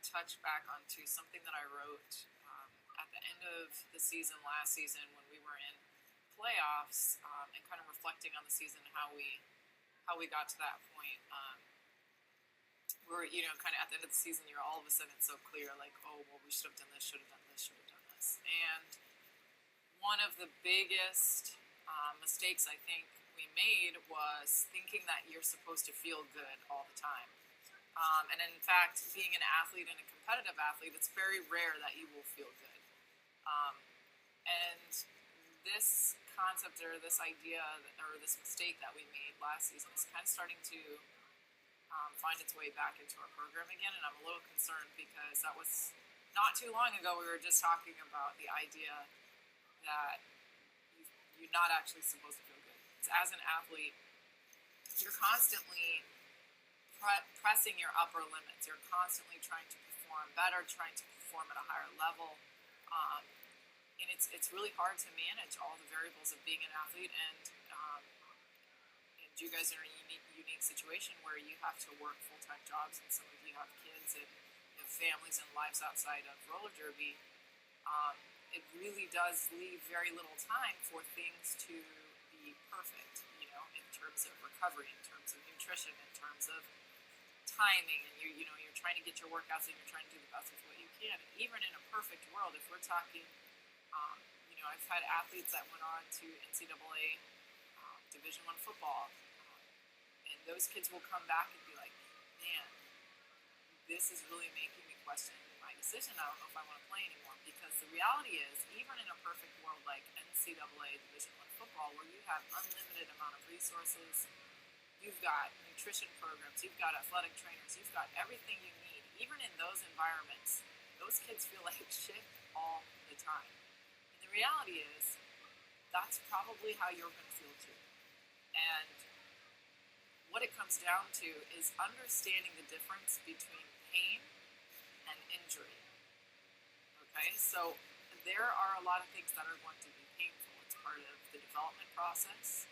touch back onto something that I wrote at the end of the season last season when we were in playoffs, and kind of reflecting on the season, how we got to that point. Where kind of at the end of the season, you're all of a sudden so clear, like, oh well, we should have done this, should have done this, should have done this. And one of the biggest mistakes I think we made was thinking that you're supposed to feel good all the time. And in fact, being an athlete and a competitive athlete, it's very rare that you will feel good. And this concept or this idea or this mistake that we made last season is kind of starting to find its way back into our program again. And I'm a little concerned because that was not too long ago. We were just talking about the idea that you're not actually supposed to feel good. As an athlete, you're constantly pressing your upper limits. You're constantly trying to perform better, trying to perform at a higher level. And it's really hard to manage all the variables of being an athlete. And you guys are in a unique situation where you have to work full-time jobs, and some of you have kids and families and lives outside of roller derby. It really does leave very little time for things to be perfect, in terms of recovery, in terms of nutrition, in terms of timing, and you're trying to get your workouts and you're trying to do the best with what you can. Even in a perfect world, if we're talking, I've had athletes that went on to NCAA Division I football, and those kids will come back and be like, man, this is really making me question my decision. I don't know if I want to play anymore. Because the reality is, even in a perfect world like NCAA Division I football, where you have unlimited amount of resources, you've got nutrition programs, you've got athletic trainers, you've got everything you need. Even in those environments, those kids feel like shit all the time. And the reality is, that's probably how you're going to feel too. And what it comes down to is understanding the difference between pain and injury. Okay, so there are a lot of things that are going to be painful. It's part of the development process.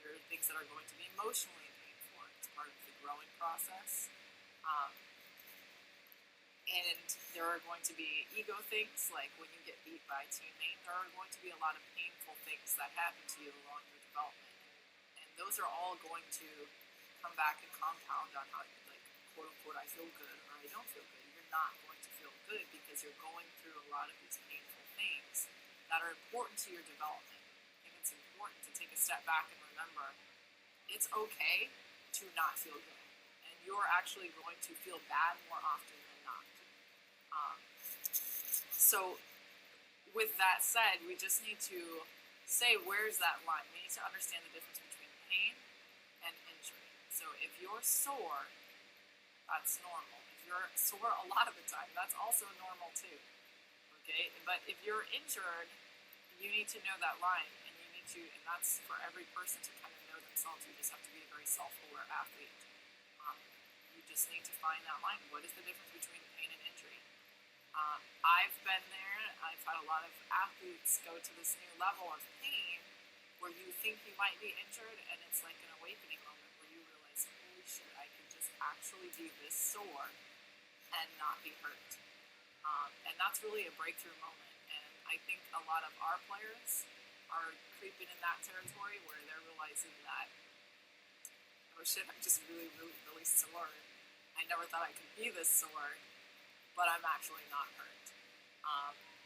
There are things that are going to be emotionally painful. It's part of the growing process. And there are going to be ego things, like when you get beat by a teammate. There are going to be a lot of painful things that happen to you along your development. And those are all going to come back and compound on how, like, quote unquote, I feel good or I don't feel good. You're not going to feel good because you're going through a lot of these painful things that are important to your development. And it's important to take a step back and remember it's okay to not feel good. And you're actually going to feel bad more often than not. So with that said, we just need to say, where's that line? We need to understand the difference between pain and injury. So if you're sore, that's normal. If you're sore a lot of the time, that's also normal too. Okay? But if you're injured, you need to know that line, and you need to, and that's for every person to kind of know themselves. You just have to be a very self-aware athlete. You just need to find that line. What is the difference between pain and injury? I've been there. I've had a lot of athletes go to this new level of pain where you think you might be injured, and it's like an awakening moment where you realize, holy shit, I can just actually be this sore and not be hurt. And that's really a breakthrough moment. And I think a lot of our players are creeping in that territory where they're realizing that, oh shit, I'm just really, really, really sore. I never thought I could be this sore, but I'm actually not hurt.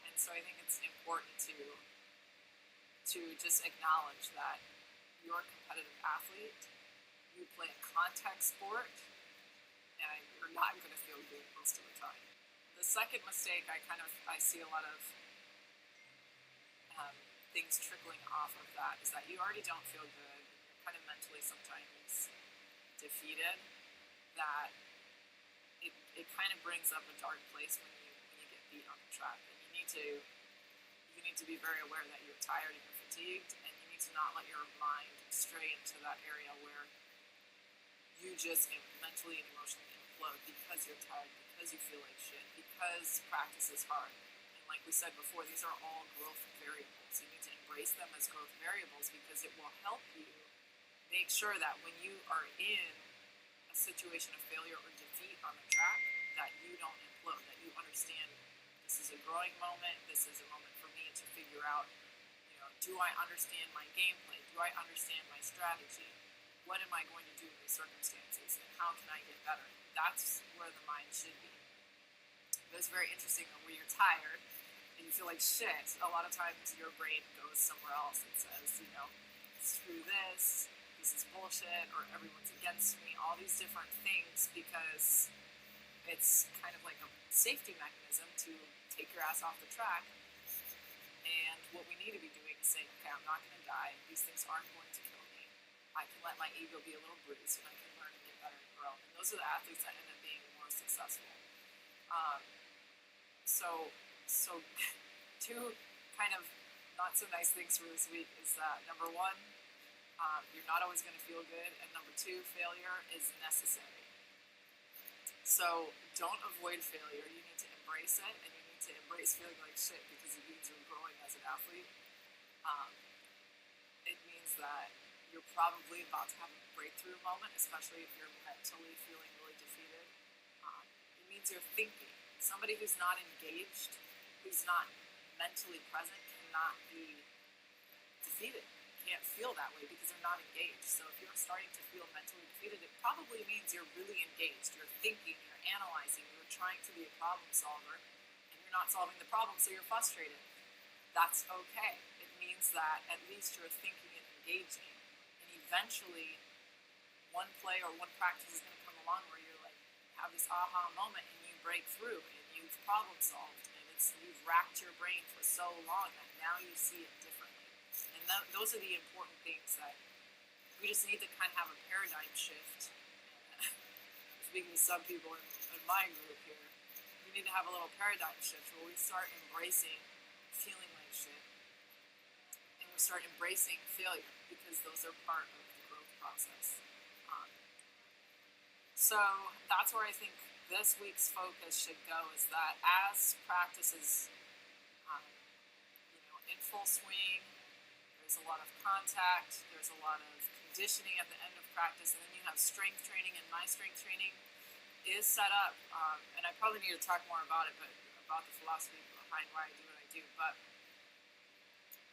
And so I think it's important to just acknowledge that you're a competitive athlete, you play a contact sport, and you're not going to feel good most of the time. The second mistake, I see a lot of things trickling off of that, is that you already don't feel good. You're kind of mentally sometimes defeated. That it kind of brings up a dark place when you get beat on the track, and you need to be very aware that you're tired and you're fatigued, and you need to not let your mind stray into that area where you just mentally and emotionally implode because you're tired, because you feel like shit, because practice is hard. And like we said before, these are all growth variables. You need to embrace them as growth variables because it will help you make sure that when you are in a situation of failure or defeat on the track, that you don't implode load, that you understand this is a growing moment, this is a moment for me to figure out, do I understand my gameplay? Do I understand my strategy? What am I going to do in these circumstances, and how can I get better? That's where the mind should be. But it's very interesting that when you're tired and you feel like shit, a lot of times your brain goes somewhere else and says, screw this is bullshit, or everyone's against me, all these different things, because it's kind of like a safety mechanism to take your ass off the track. And what we need to be doing is saying, okay, I'm not going to die. These things aren't going to kill me. I can let my ego be a little bruised, and I can learn and get better and grow. And those are the athletes that end up being more successful. So two kind of not so nice things for this week is that, number one, you're not always going to feel good, and number two, failure is necessary. So don't avoid failure. You need to embrace it, and you need to embrace feeling like shit, because it means you're growing as an athlete. It means that you're probably about to have a breakthrough moment, especially if you're mentally feeling really defeated. It means you're thinking. Somebody who's not engaged, who's not mentally present, cannot be defeated. Can't feel that way because they're not engaged. So if you're starting to feel mentally defeated, it probably means you're really engaged. You're thinking, you're analyzing, you're trying to be a problem solver, and you're not solving the problem, so you're frustrated. That's okay. It means that at least you're thinking and engaging, and eventually one play or one practice is going to come along where you're like, have this aha moment, and you break through, and you've problem solved, and you've racked your brain for so long that now you see it differently. And those are the important things that we just need to kind of have a paradigm shift. Speaking to some people in my group here, we need to have a little paradigm shift where we start embracing feeling like shit, and we start embracing failure, because those are part of the growth process. So that's where I think this week's focus should go, is that as practice is in full swing, there's a lot of contact, there's a lot of conditioning at the end of practice, and then you have strength training, and my strength training is set up, and I probably need to talk more about it, but about the philosophy behind why I do what I do. But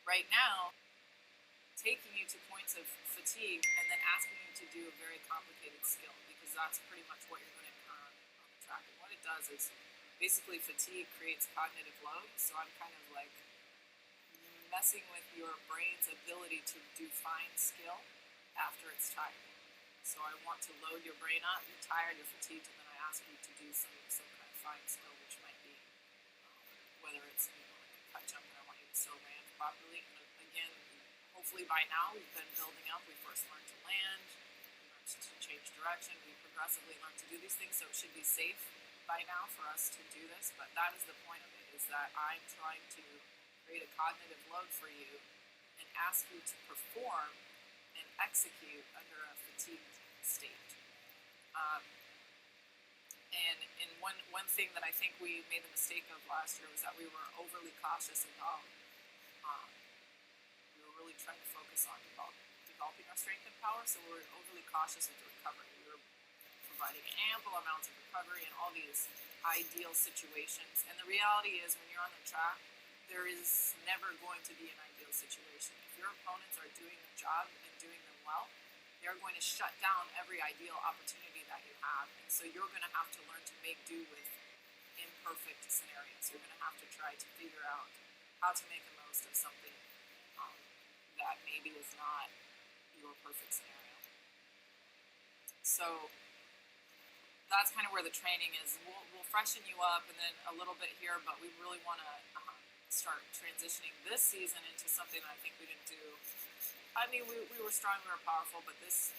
right now, taking you to points of fatigue and then asking you to do a very complicated skill, because that's pretty much what you're going to encounter on the track. And what it does is basically fatigue creates cognitive load, so I'm kind of like messing with your brain's ability to do fine skill after it's tired. So I want to load your brain up, you're tired, you're fatigued, and then I ask you to do some kind of fine skill, which might be, whether it's like a cut jump, and I want you to still land properly. And again, hopefully by now we've been building up. We first learned to land, we learned to change direction, we progressively learned to do these things, so it should be safe by now for us to do this. But that is the point of it, is that I'm trying to create a cognitive load for you and ask you to perform and execute under a fatigued state. And one thing that I think we made the mistake of last year was that we were overly cautious about, we were really trying to focus on developing our strength and power, so we were overly cautious with the recovery. We were providing ample amounts of recovery in all these ideal situations. And the reality is, when you're on the track, there is never going to be an ideal situation. If your opponents are doing their job and doing them well, they're going to shut down every ideal opportunity that you have. And so you're going to have to learn to make do with imperfect scenarios. You're going to have to try to figure out how to make the most of something that maybe is not your perfect scenario. So that's kind of where the training is. We'll freshen you up and then a little bit here, but we really want to start transitioning this season into something that I think we didn't do. I mean, we were strong, we were powerful, but this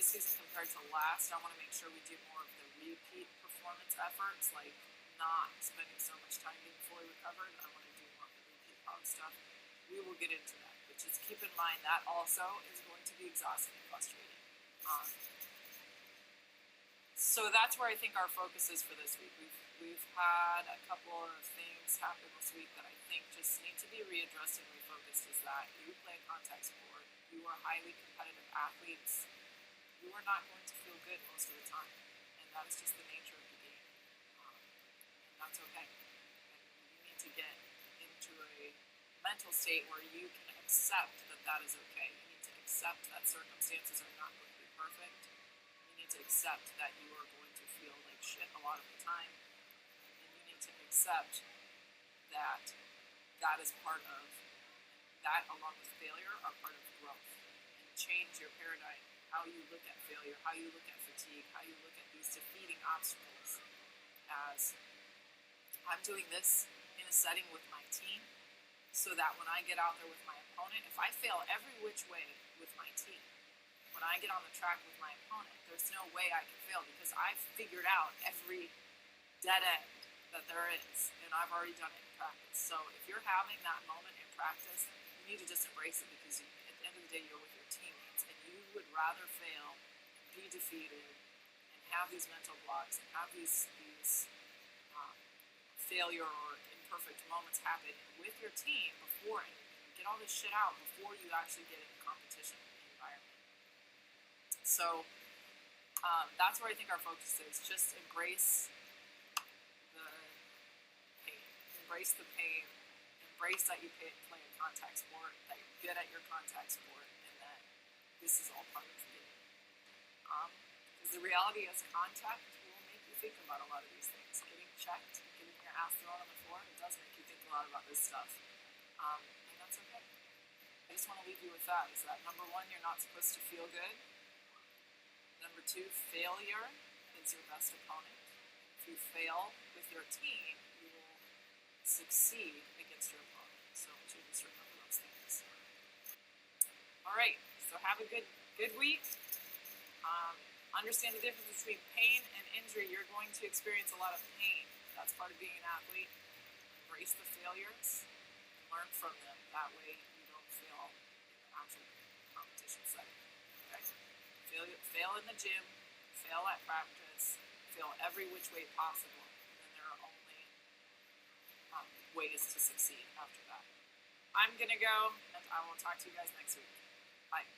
season compared to last, I want to make sure we do more of the repeat performance efforts, like not spending so much time being fully recovered. I want to do more of the repeat power stuff. We will get into that, but just keep in mind that also is going to be exhausting and frustrating. So that's where I think our focus is for this week. We've had a couple of things happen this week that I think just need to be readdressed and refocused. Is that you play a contact sport, you are highly competitive athletes, you are not going to feel good most of the time, and that is just the nature of the game. state where you can accept that that is okay. You need to accept that circumstances are not going to be perfect. You need to accept that you are going to feel like shit a lot of the time. And you need to accept that that is part of, that along with failure are part of growth. And change your paradigm, how you look at failure, how you look at fatigue, how you look at these defeating obstacles as I'm doing this in a setting with my team so that when I get out there with my opponent, if I fail every which way with my team, when I get on the track with my opponent, there's no way I can fail because I've figured out every dead end that there is, and I've already done it in practice. So if you're having that moment in practice, you need to just embrace it because at the end of the day, you're with your teammates, and you would rather fail and be defeated and have these mental blocks and have these failure or imperfect moments happen with your team before anything. Get all this shit out before you actually get in a competition environment. So that's where I think our focus is. Just embrace the pain. Embrace the pain. Embrace that you play a contact sport, that you're good at your contact sport, and that this is all part of the game. Because the reality is contact will make you think about a lot of these things. Getting checked, getting your ass thrown on the floor, it does make you think a lot about this stuff. And that's okay. I just want to leave you with that, is that number one, you're not supposed to feel good. Number two, failure is your best opponent. If you fail with your team, you will succeed against your opponent. So you just remember those things. All right, so have a good week. Understand the difference between pain and injury. You're going to experience a lot of pain. That's part of being an athlete. Embrace the failures and learn from them. That way you don't fail in an actual competition setting. Okay? Fail in the gym, fail at practice, fail every which way possible. And then there are only ways to succeed after that. I'm going to go, and I will talk to you guys next week. Bye.